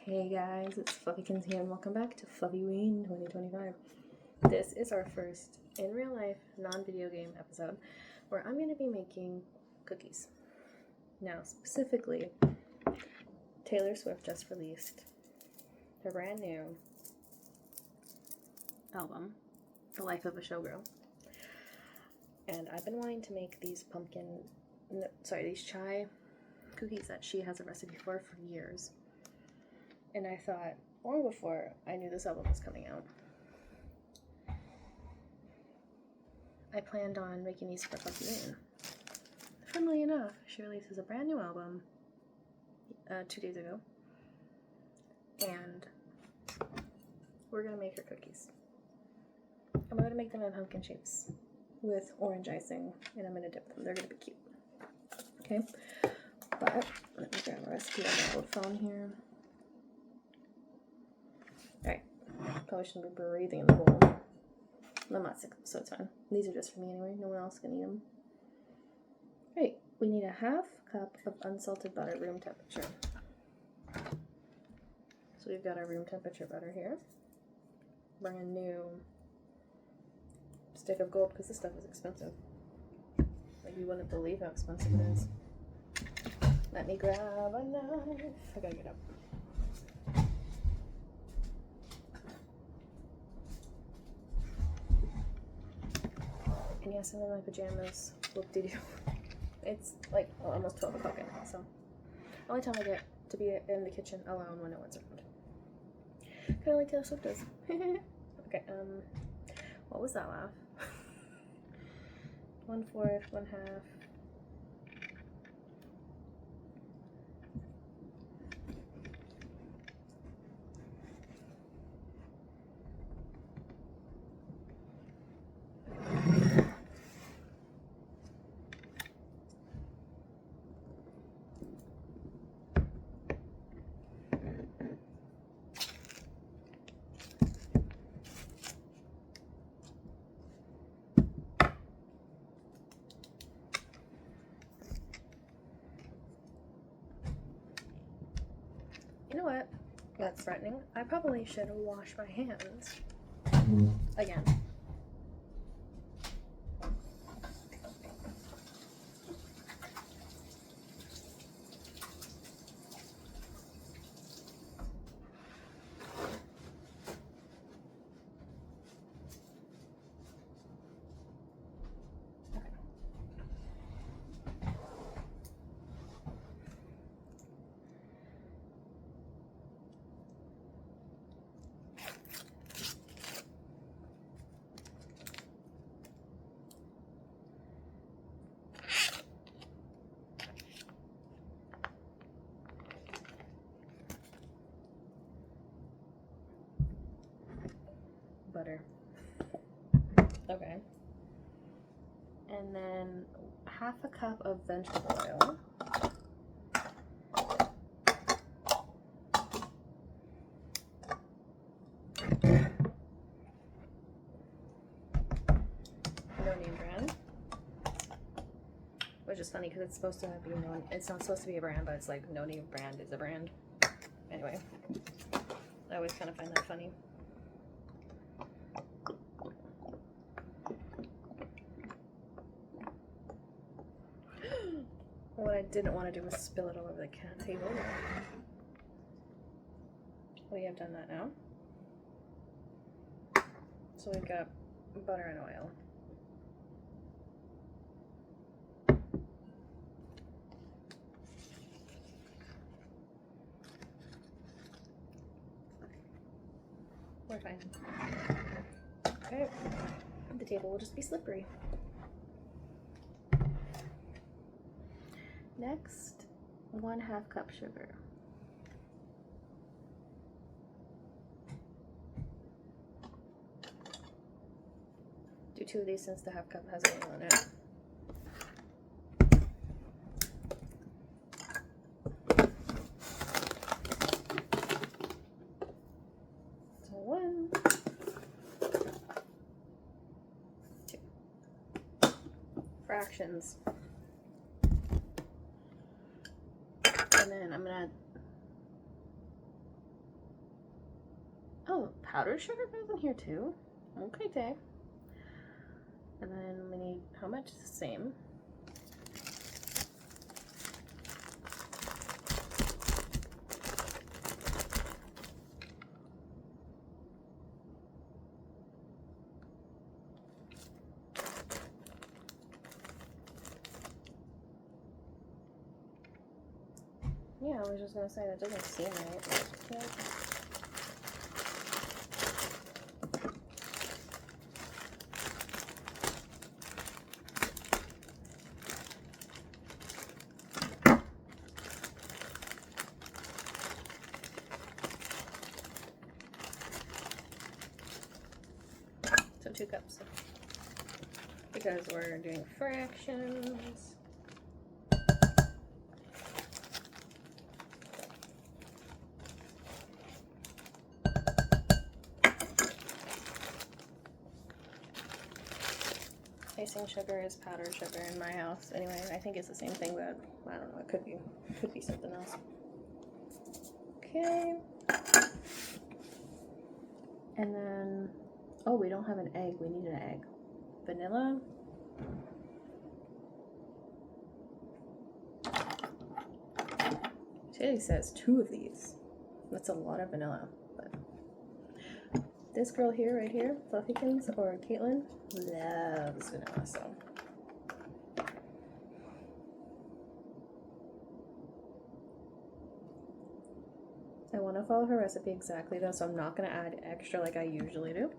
Hey guys, it's Fluffykins here and welcome back to Fluffyween 2025. This is our first in real life non-video game episode where I'm going to be making cookies. Now specifically, Taylor Swift just released her brand new album, The Life of a Showgirl. And I've been wanting to make these these chai cookies that she has a recipe for years. And I thought, long before I knew this album was coming out, I planned on making these for Fluffyween. Funnily enough, she releases a brand new album 2 days ago, and we're going to make her cookies. I'm going to make them in pumpkin shapes with orange icing, and I'm going to dip them. They're going to be cute. Okay? But let me grab a recipe on my old phone here. Alright, probably shouldn't be breathing in the bowl. I'm not sick, so it's fine. These are just for me anyway, no one else can eat them. Alright, we need a half cup of unsalted butter, room temperature. So we've got our room temperature butter here. Brand new stick of gold, because this stuff is expensive. Like, you wouldn't believe how expensive it is. Let me grab a knife. I gotta get up. And yes, I'm in my pajamas. Whoop-de-doo. It's like almost 12 o'clock at night, so only time I get to be in the kitchen alone when no one's around. Kind of like Taylor Swift does. Okay, what was that laugh? 1/4, 1/2. You know what? That's threatening. I probably should wash my hands again. Butter. Okay. And then half a cup of vegetable oil. No name brand. Which is funny because it's supposed to be it's not supposed to be a brand, but it's like no name brand is a brand. Anyway, I always kind of find that funny. What I didn't want to do was spill it all over the table. We have done that now. So we've got butter and oil. We're fine. Okay. The table will just be slippery. Next, 1/2 cup sugar. Do 2 of these since the half cup has oil in it. So 1, 2. Fractions. And then I'm gonna Oh, powdered sugar goes in here too. Okay, Day. And then we need how much? The same. Yeah, I was just gonna say that doesn't seem right. Yeah. So 2 cups. Because we're doing fractions. Icing sugar is powdered sugar in my house. Anyway, I think it's the same thing, but I don't know. It could be something else. Okay. And then, oh, we don't have an egg. We need an egg. Vanilla. It says 2 of these. That's a lot of vanilla. But this girl here, right here, Fluffykins or Caitlin, loves vanilla, so. I want to follow her recipe exactly though, so I'm not going to add extra like I usually do.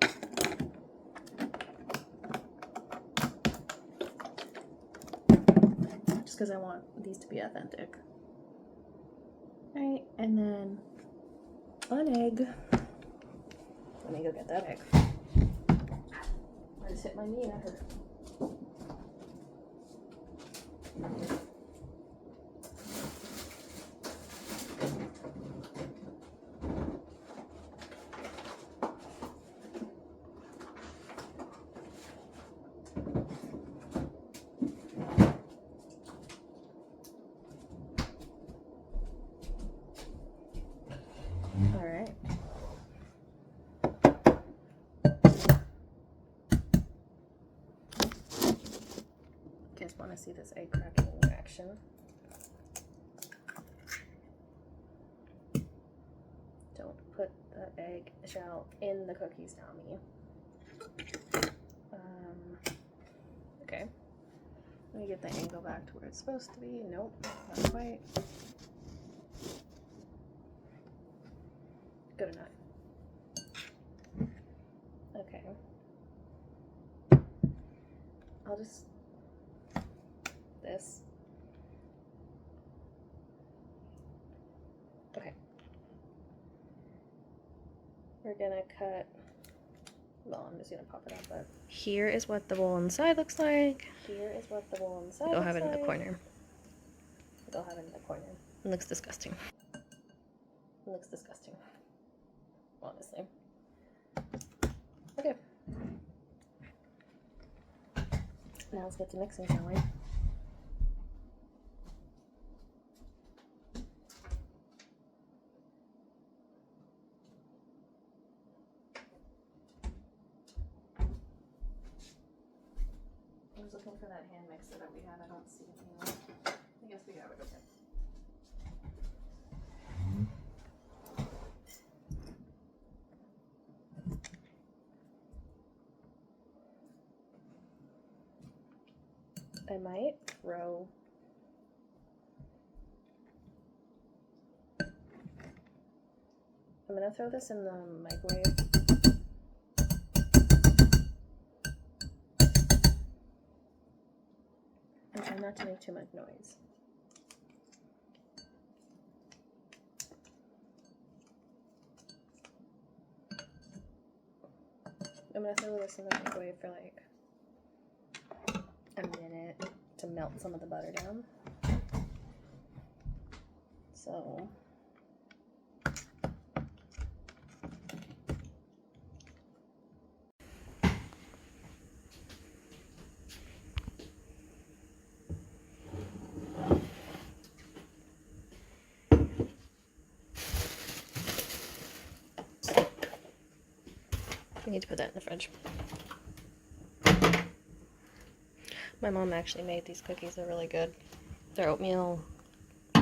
Just because I want these to be authentic. Alright, and then an egg. Let me go get that egg. I just hit my knee and I hurt. Alright. Just want to see this egg cracking in action. Don't put the egg shell in the cookies, Tommy. Okay. Let me get the angle back to where it's supposed to be. Nope, not quite. Good enough. Okay. I'll just this. Okay. We're gonna cut, well, I'm just gonna pop it up, but here is what the bowl inside looks like. Here is what the bowl inside looks like. They'll have it in the corner. They'll have it in the corner. It looks disgusting. It looks disgusting. Honestly. Okay. Now let's get to mixing, shall we? I was looking for that hand mixer that we had. I don't see it anymore. I guess we have it. Okay. I might throw I'm gonna throw this in the microwave. And try not to make too much noise. I'm gonna throw this in the microwave for like a minute to melt some of the butter down. So I need to put that in the fridge. My mom actually made these cookies. They're really good. They're oatmeal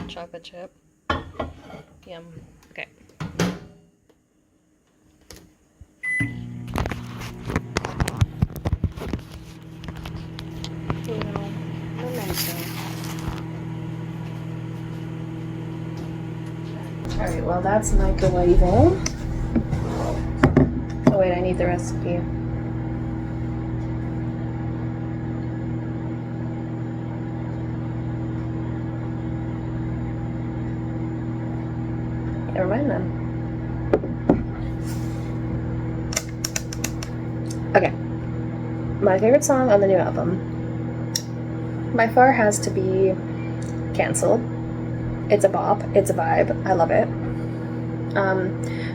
chocolate chip. Yum. Okay. Alright, well that's microwaving. Oh wait, I need the recipe. Never mind then. Okay. My favorite song on the new album by far has to be Cancelled. It's a bop. It's a vibe. I love it.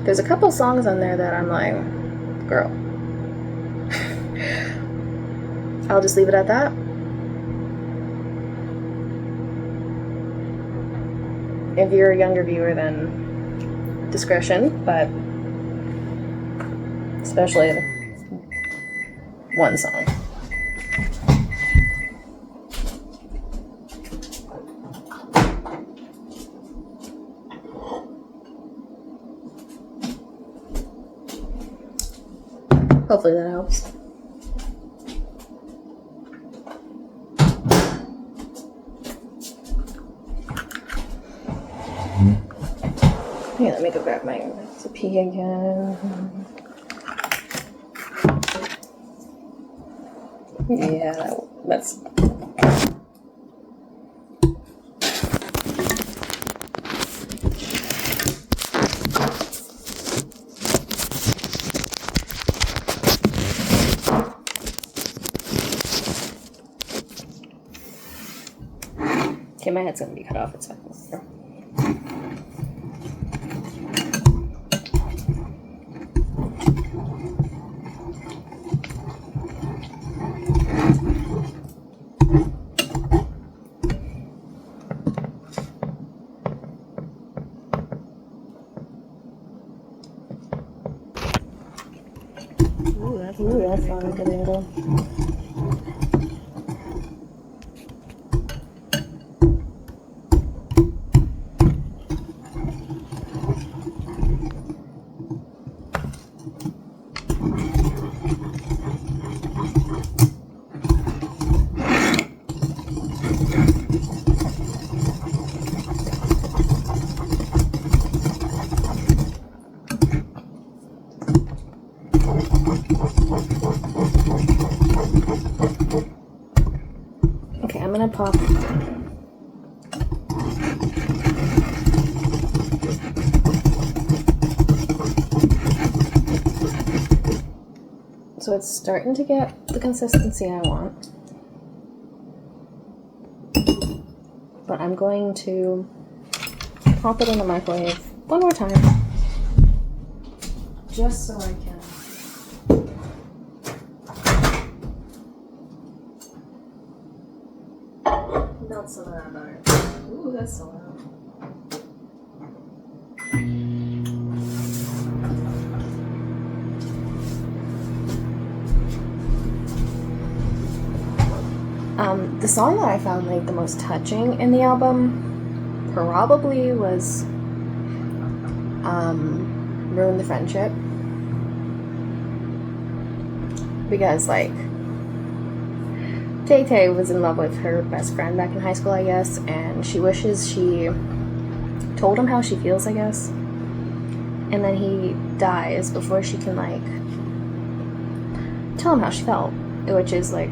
There's a couple songs on there that I'm like, girl. I'll just leave it at that. If you're a younger viewer, then discretion, but especially one song. Hopefully that helps. Okay, let me go grab my recipe again. Yeah, that's... Okay, my head's gonna be cut off. It's fine. Ooh, that's not a good angle. Okay, I'm gonna pop. So it's starting to get the consistency I want. But I'm going to pop it in the microwave one more time. Just so I can melt some of that butter. Ooh, that's so loud. The song that I found like the most touching in the album probably was Ruin the Friendship. Because like Tay was in love with her best friend back in high school, I guess, and she wishes she told him how she feels, I guess. And then he dies before she can like tell him how she felt, which is like,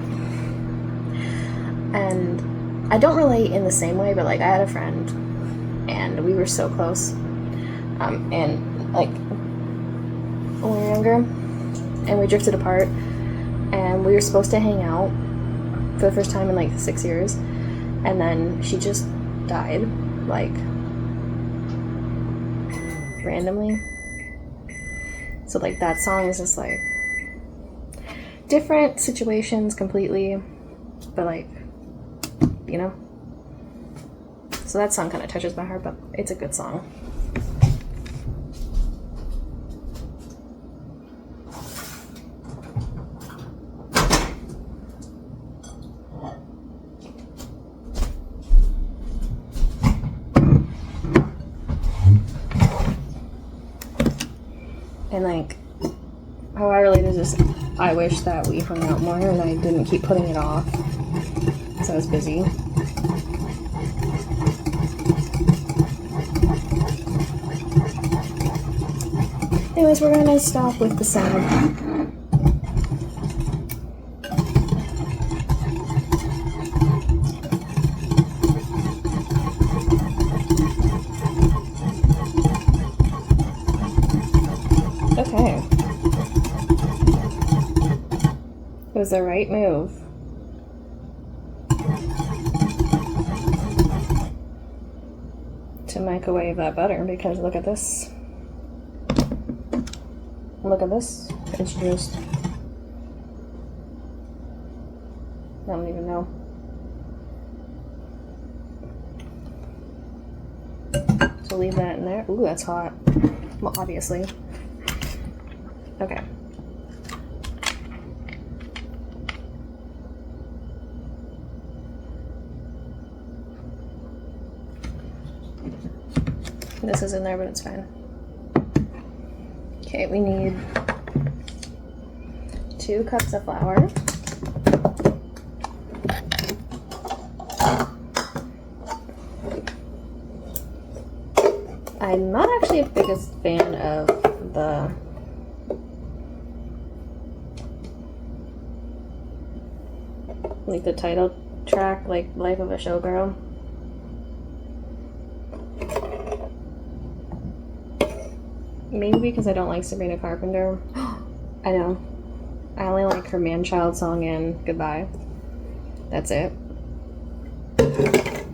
and I don't relate in the same way, but like I had a friend and we were so close, and like when we were younger, and we drifted apart, and we were supposed to hang out for the first time in like 6 years, and then she just died like randomly. So like that song is just like different situations completely, but like, you know, so that song kind of touches my heart, but it's a good song. And like, how I relate is just, I wish that we hung out more and I didn't keep putting it off because I was busy. Anyways, we're gonna stop with the sad. Okay. It was the right move. To microwave that butter, because look at this. Look at this. It's just... I don't even know. So leave that in there. Ooh, that's hot. Well, obviously. Okay. This is in there, but it's fine. Okay, we need 2 cups of flour. I'm not actually the biggest fan of the title track, like Life of a Showgirl. Maybe because I don't like Sabrina Carpenter. I know. I only like her Man-Child song and Goodbye. That's it. Let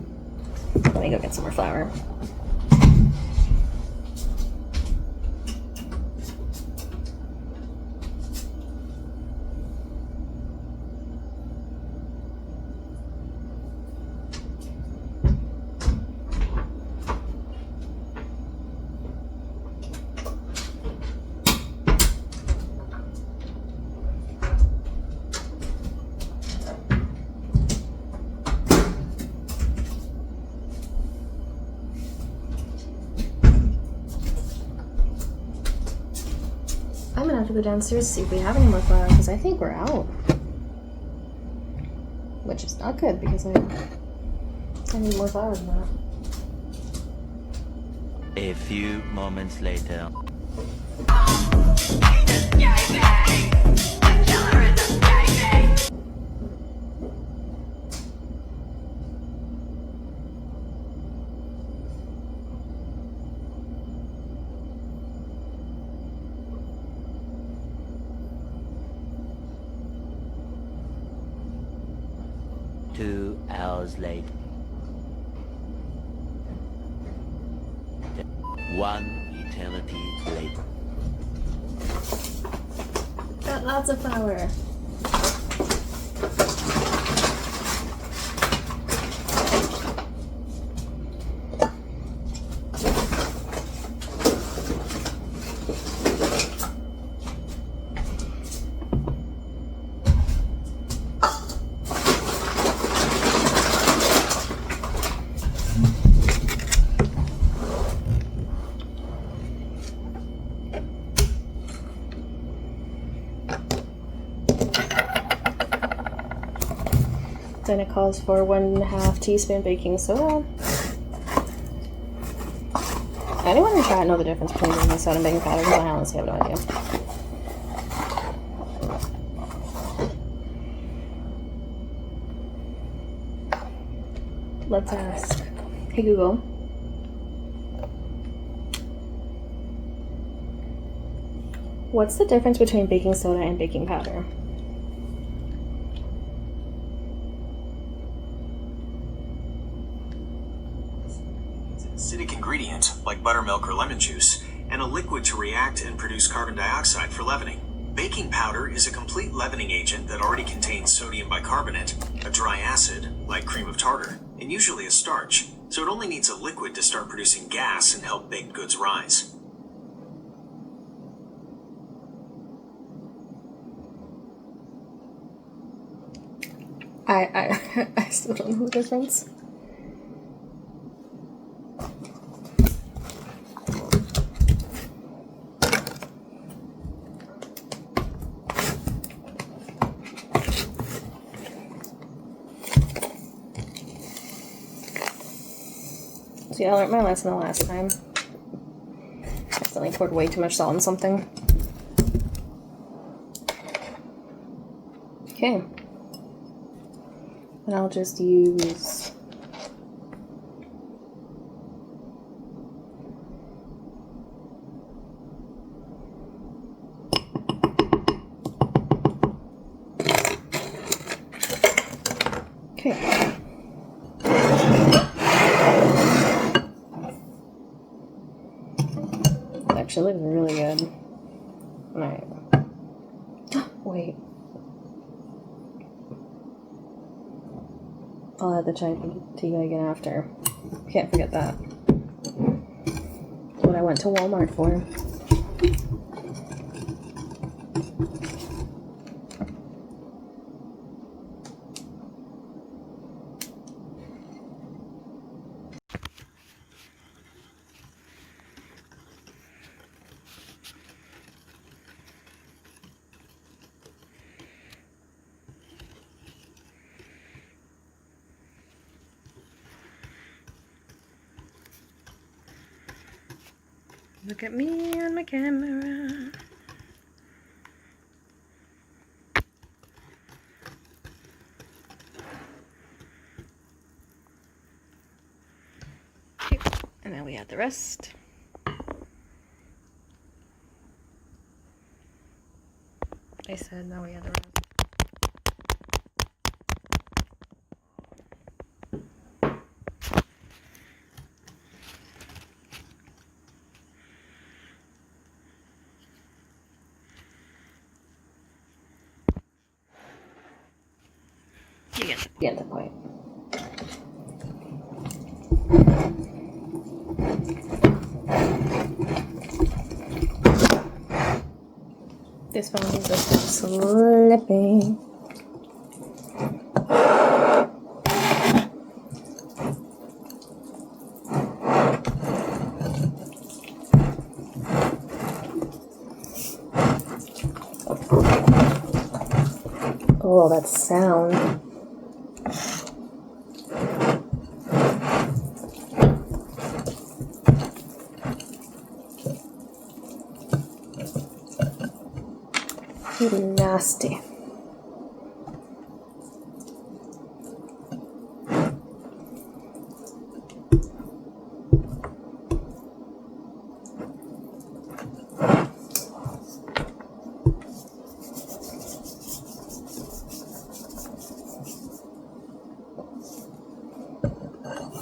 me go get some more flour. I'm gonna have to go downstairs to see if we have any more flour, because I think we're out. Which is not good, because I need more flour than that. A few moments later. Two hours later. 1 eternity later. Got lots of flour. Then it calls for 1.5 teaspoon baking soda. Anyone in the chat know the difference between baking soda and baking powder? Because I honestly have no idea. Let's ask. Hey Google. What's the difference between baking soda and baking powder? Acidic ingredient, like buttermilk or lemon juice, and a liquid to react and produce carbon dioxide for leavening. Baking powder is a complete leavening agent that already contains sodium bicarbonate, a dry acid, like cream of tartar, and usually a starch, so it only needs a liquid to start producing gas and help baked goods rise. I still don't know the difference. See, I learned my lesson the last time. I accidentally poured way too much salt in something. Okay. And I'll just use okay. That actually looks really good. Alright. Wait. I'll add the chai tea bag in after. Can't forget that. What I went to Walmart for. Look at me on my camera. Okay, and then we add the rest. I said now we add the rest. You get the point. This phone is just slipping. Oh, that sound. Nasty.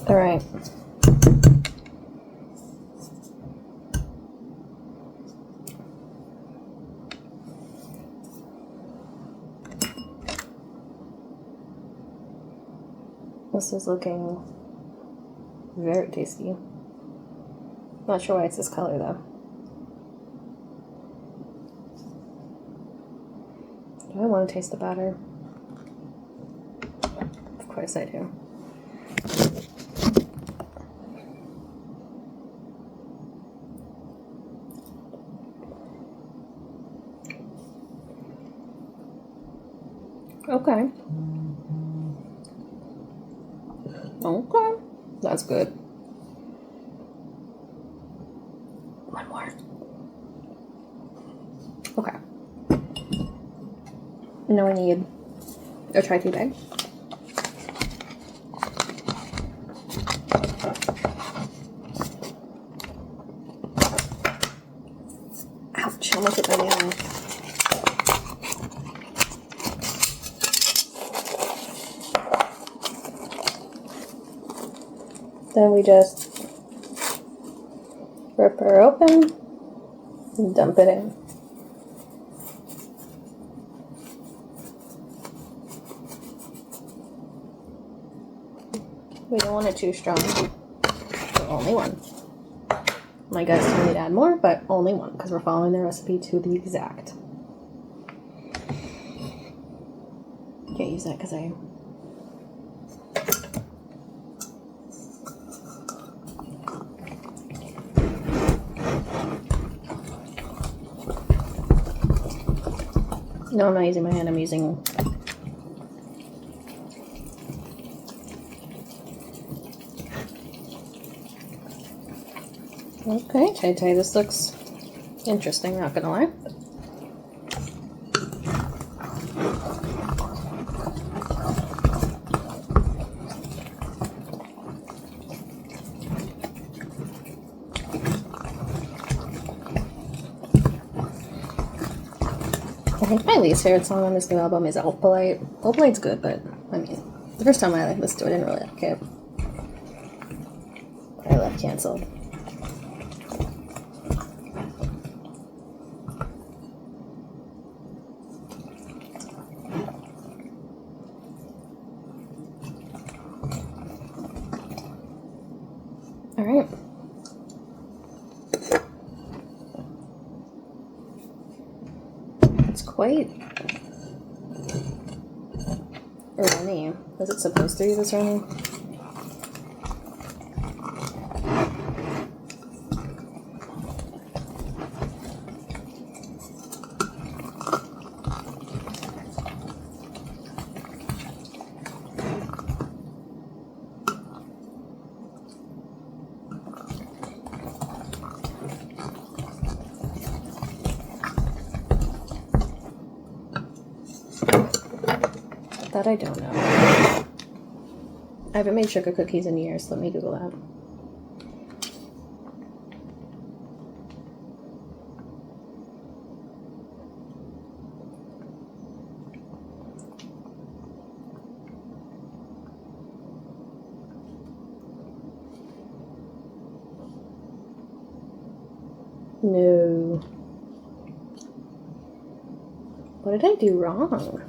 All right. This is looking very tasty. Not sure why it's this color though. Do I want to taste the batter? Of course I do. Okay. Okay. That's good. One more. Okay. Now I need a chai tea bag. Ouch, almost hit my nail. Then we just rip her open and dump it in. We don't want it too strong, so only one. My guys told me to add more, but only one, because we're following the recipe to the exact. Can't use that because I... No, I'm not using my hand, I'm using... Okay, Tay, this looks interesting, not gonna lie. I think my least favorite song on this new album is Opalite. Opalite's good, but I mean, the first time I listened to it, I didn't really like it. I left canceled. All right. It's quite runny. Was it supposed to be this runny? That I don't know. I haven't made sugar cookies in years. Let me Google that. No. What did I do wrong?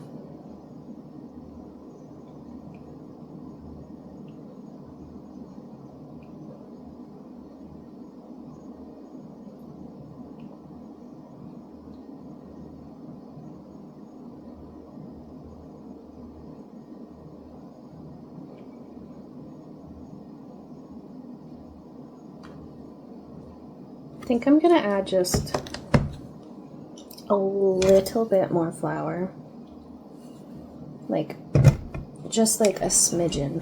I think I'm gonna add just a little bit more flour, like just like a smidgen,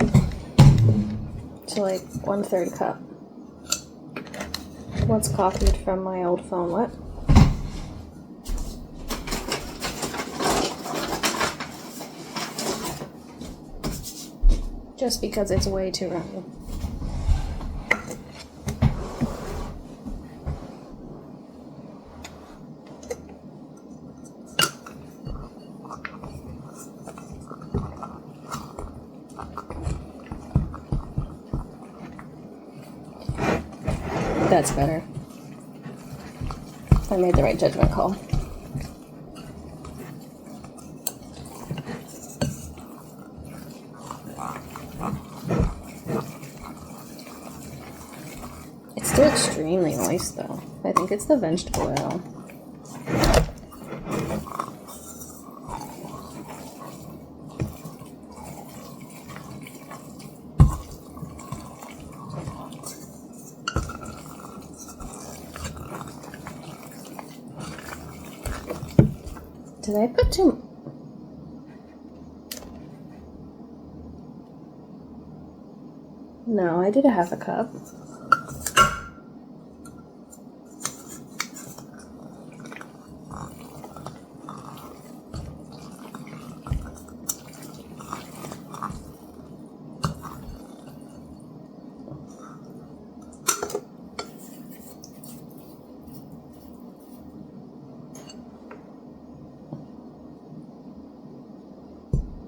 to like 1/3 cup. What's copied from my old phone? What? Just because it's way too runny. That's better. I made the right judgment call. It's still extremely moist though. I think it's the vegetable oil. Did I put too... No, I did a 1/2 cup.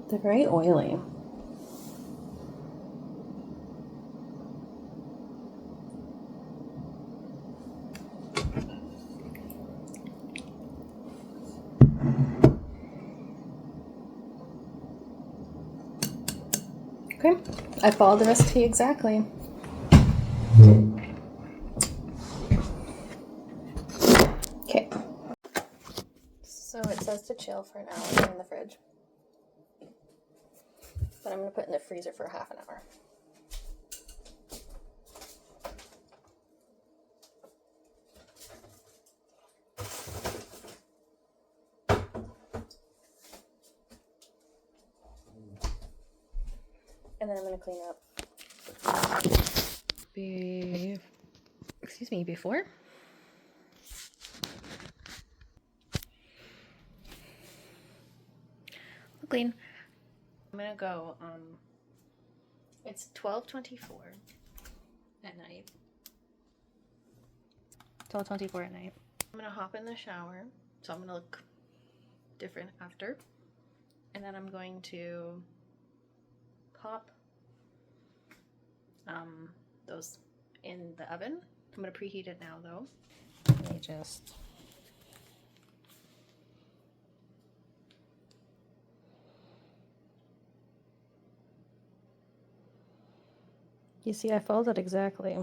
They're very oily. Okay, I followed the recipe exactly. Okay. So it says to chill for an hour in the fridge. But I'm going to put it in the freezer for 1/2 hour. And then I'm going to clean up excuse me, before. Clean. I'm gonna go, it's 12:24 at night. 12:24 at night. I'm gonna hop in the shower, so I'm gonna look different after. And then I'm going to pop those in the oven. I'm gonna preheat it now though. Let me just... You see, I followed it exactly.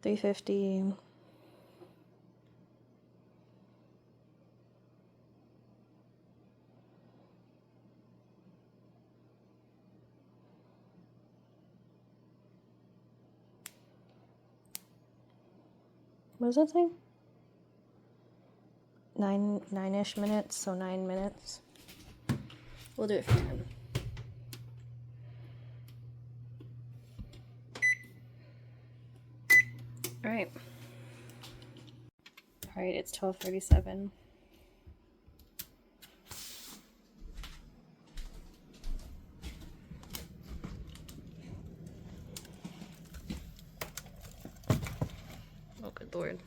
$350. What does that say? Nine-ish minutes, so 9 minutes. We'll do it for 10. Alright. Alright, it's 12:37. Oh, good lord.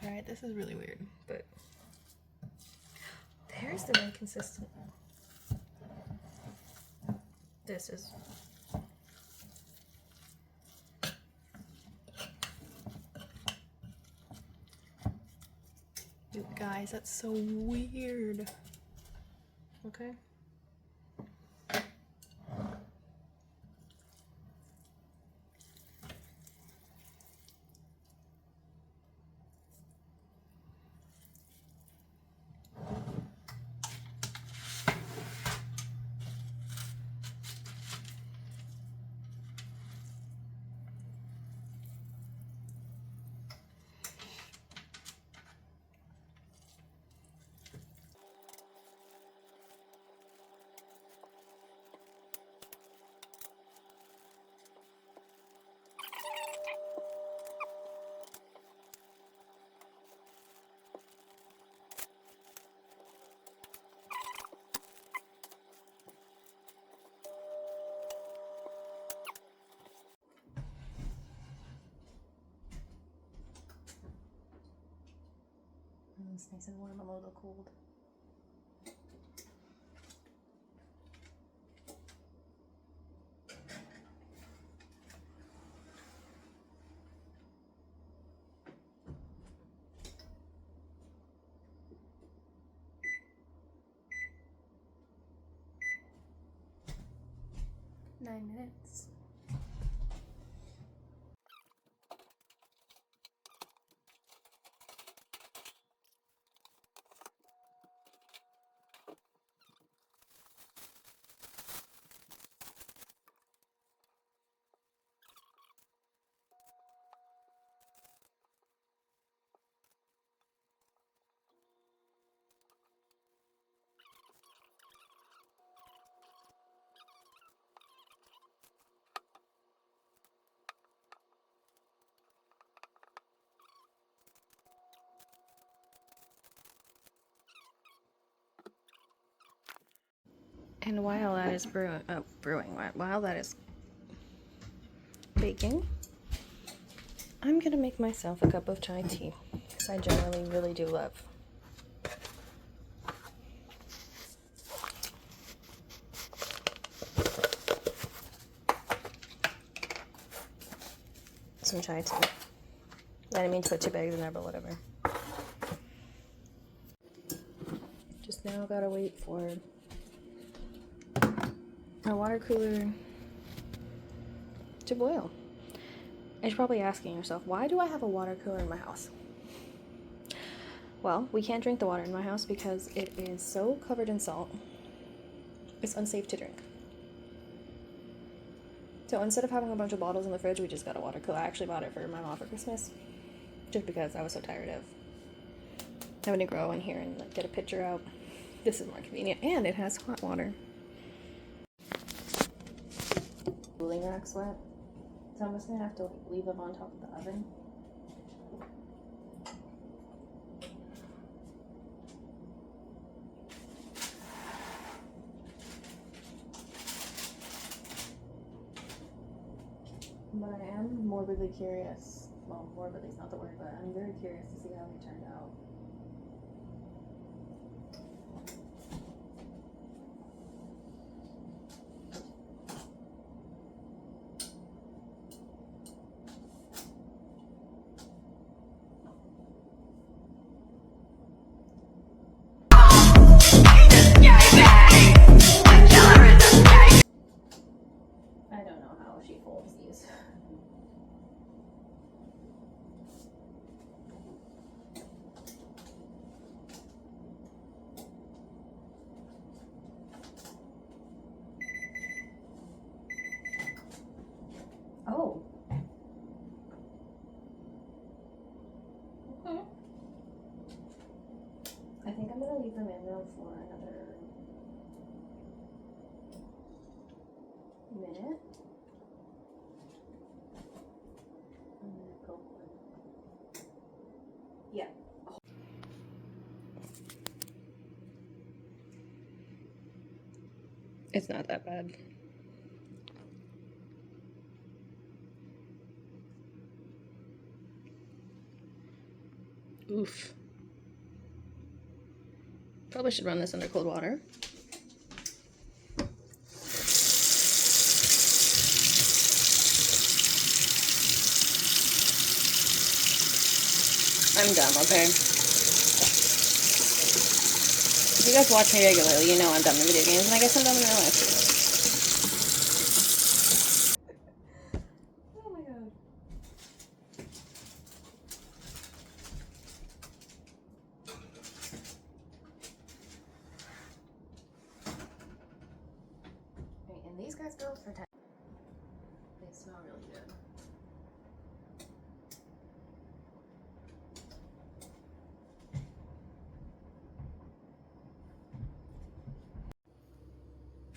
Alright, this is really weird, but there's the inconsistent. This is... You guys, that's so weird. Okay. It's nice and warm, I'm a little cold. Nine minutes. And while that is while that is baking, I'm gonna make myself a cup of chai tea, because I generally really do love some chai tea. I didn't mean to put 2 bags in there, but whatever. Just now gotta wait for my water cooler to boil. And you're probably asking yourself, why do I have a water cooler in my house? Well, we can't drink the water in my house because it is so covered in salt is unsafe to drink. So instead of having a bunch of bottles in the fridge, we just got a water cooler. I actually bought it for my mom for Christmas, just because I was so tired of having to go in here and like get a pitcher out. This is more convenient, and it has hot water. Cooling rack's wet, so I'm just gonna have to leave them on top of the oven. But I am morbidly curious. Well, morbidly is not the word, but I'm very curious to see how they turned out. I don't know how she folds these. Oh. Okay. I think I'm gonna leave them in though for another minute. I'm gonna go. Yeah. It's not that bad. Oof. Probably should run this under cold water. I'm done, okay? If you guys watch me regularly, you know I'm done in video games, and I guess I'm done in real life too. Oh my god. Okay, and these guys go for 10. They smell really good.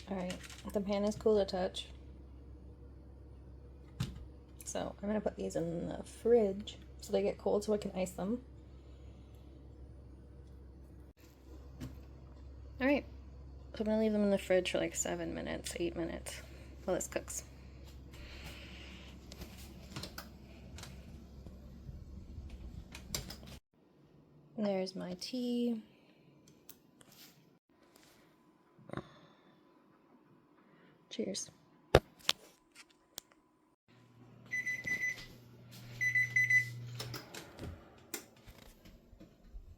Alright, the pan is cool to touch. So I'm gonna put these in the fridge so they get cold so I can ice them. Alright, so I'm gonna leave them in the fridge for like 7 minutes, 8 minutes while this cooks. There's my tea. Cheers.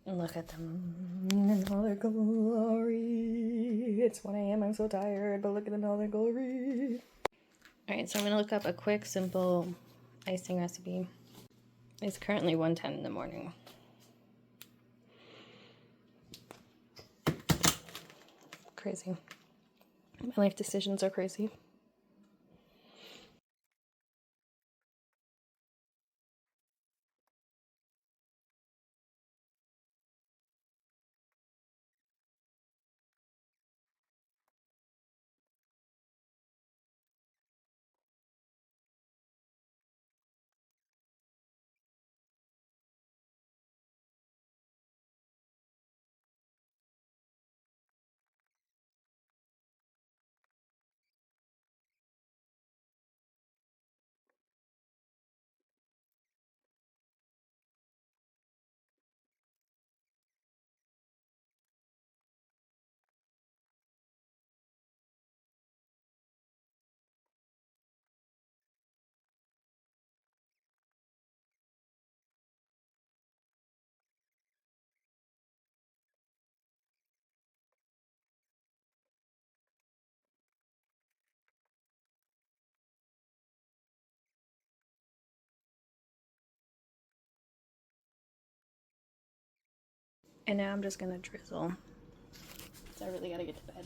Look at them in all their glory. It's 1 a.m. I'm so tired, but look at them in all their glory. Alright, so I'm gonna look up a quick, simple icing recipe. It's currently 1:10 in the morning. Crazy. My life decisions are crazy. And now I'm just gonna drizzle. So I really gotta get to bed.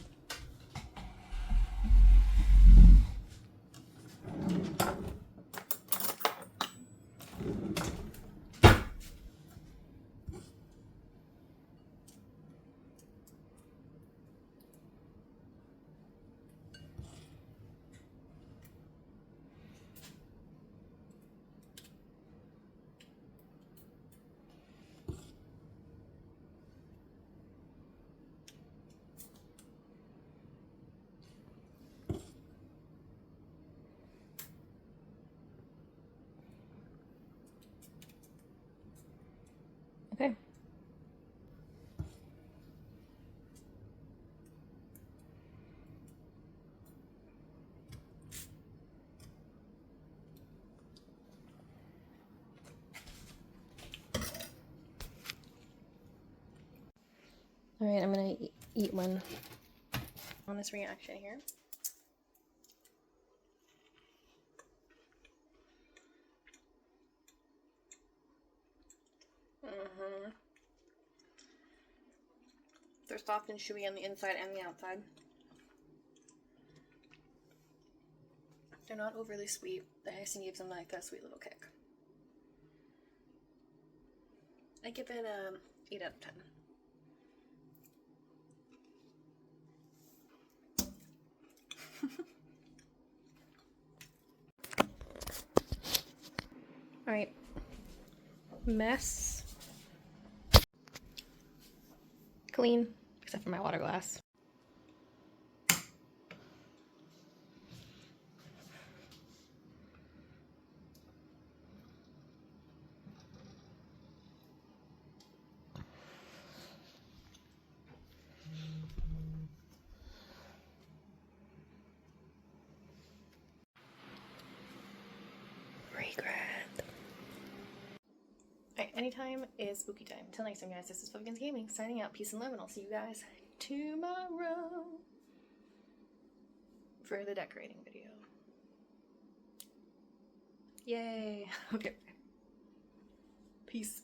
Alright, I'm gonna eat one. Honest reaction here. They're soft and chewy on the inside and the outside. They're not overly sweet. The icing gives them like a sweet little kick. I give it a 8 out of 10. Alright. Mess. Clean, except for my water glass. Regret. Alright, anytime is spooky time. Until next time, guys, this is Fluffykins Gaming, signing out. Peace and love, and I'll see you guys tomorrow for the decorating video. Yay! Okay. Peace.